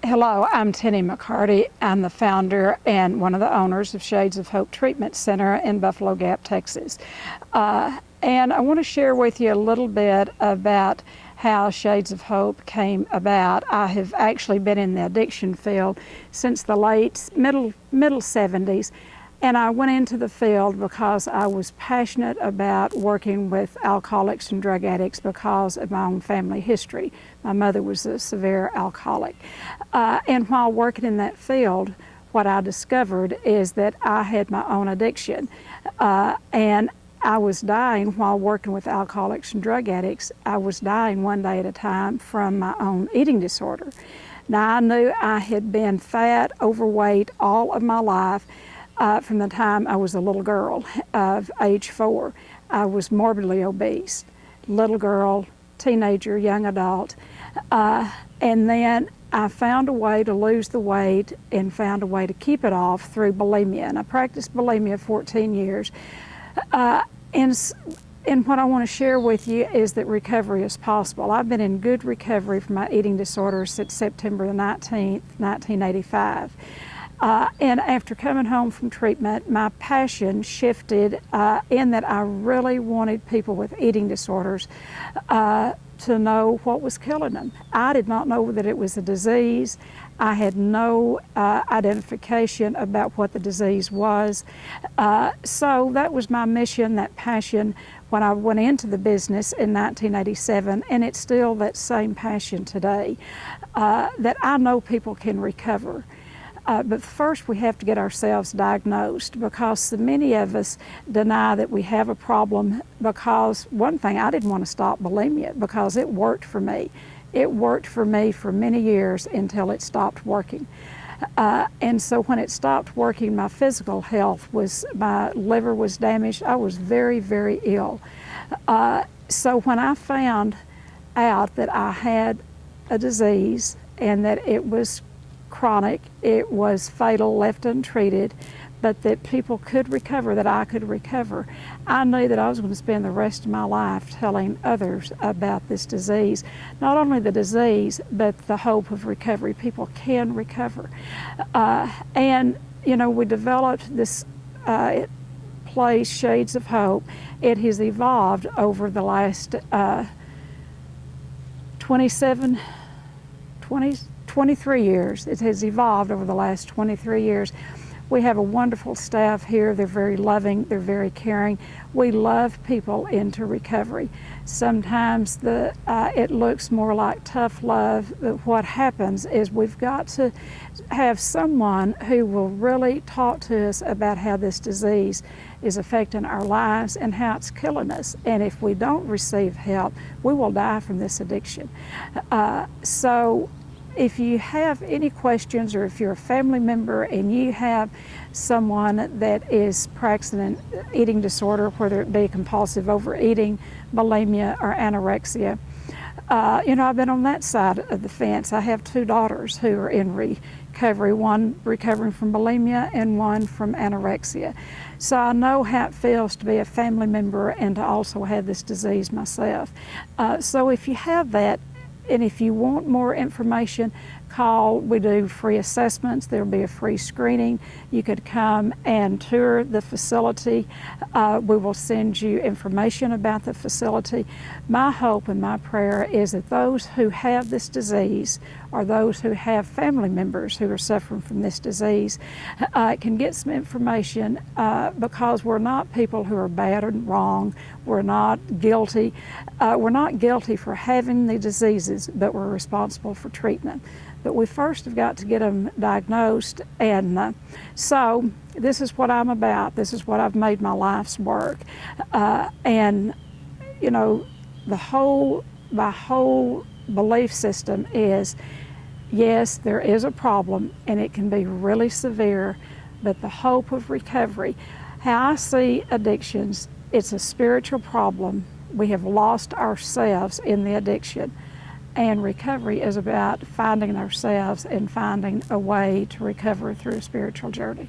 Hello, I'm Tennie McCarty. I'm the founder and one of the owners of Shades of Hope Treatment Center in Buffalo Gap, Texas. And I want to share with you a little bit about how Shades of Hope came about. I have actually been in the addiction field since the middle 70s. And I went into the field because I was passionate about working with alcoholics and drug addicts because of my own family history. My mother was a severe alcoholic. And while working in that field, what I discovered is that I had my own addiction. And I was dying while working with alcoholics and drug addicts. I was dying one day at a time from my own eating disorder. Now, I knew I had been fat, overweight all of my life. From the time I was a little girl of age 4. I was morbidly obese, little girl, teenager, young adult. And then I found a way to lose the weight and found a way to keep it off through bulimia. And I practiced bulimia 14 years. And what I want to share with you is that recovery is possible. I've been in good recovery from my eating disorder since September the 19th, 1985. And after coming home from treatment, my passion shifted in that I really wanted people with eating disorders to know what was killing them. I did not know that it was a disease. I had no identification about what the disease was. So that was my mission, that passion, when I went into the business in 1987, and it's still that same passion today, that I know people can recover. But first we have to get ourselves diagnosed, because so many of us deny that we have a problem because, one thing, I didn't want to stop bulimia because it worked for me. It worked for me for many years until it stopped working. And so when it stopped working, my physical health my liver was damaged. I was very, very ill. So when I found out that I had a disease and that it was chronic, it was fatal left untreated, but that people could recover, that I could recover, I knew that I was going to spend the rest of my life telling others about this disease. Not only the disease, but the hope of recovery. People can recover. And, you know, we developed this place, Shades of Hope. It has evolved over the last 23 years. It has evolved over the last 23 years. We have a wonderful staff here. They're very loving, they're very caring. We love people into recovery. Sometimes it looks more like tough love, but what happens is we've got to have someone who will really talk to us about how this disease is affecting our lives and how it's killing us. And if we don't receive help, we will die from this addiction. So if you have any questions, or if you're a family member and you have someone that is practicing an eating disorder, whether it be compulsive overeating, bulimia, or anorexia, you know, I've been on that side of the fence. I have 2 daughters who are in recovery, one recovering from bulimia and one from anorexia. So I know how it feels to be a family member and to also have this disease myself. So if you have that, and if you want more information, call. We do free assessments. There'll be a free screening. You could come and tour the facility. We will send you information about the facility. My hope and my prayer is that those who have this disease, or those who have family members who are suffering from this disease, can get some information, because we're not people who are bad and wrong. We're not guilty. We're not guilty for having the diseases, but we're responsible for treatment. But we first have got to get them diagnosed, and so this is what I'm about. This is what I've made my life's work. And you know, my whole belief system is, yes, there is a problem and it can be really severe, but the hope of recovery. How I see addictions, it's a spiritual problem. We have lost ourselves in the addiction. And recovery is about finding ourselves and finding a way to recover through a spiritual journey.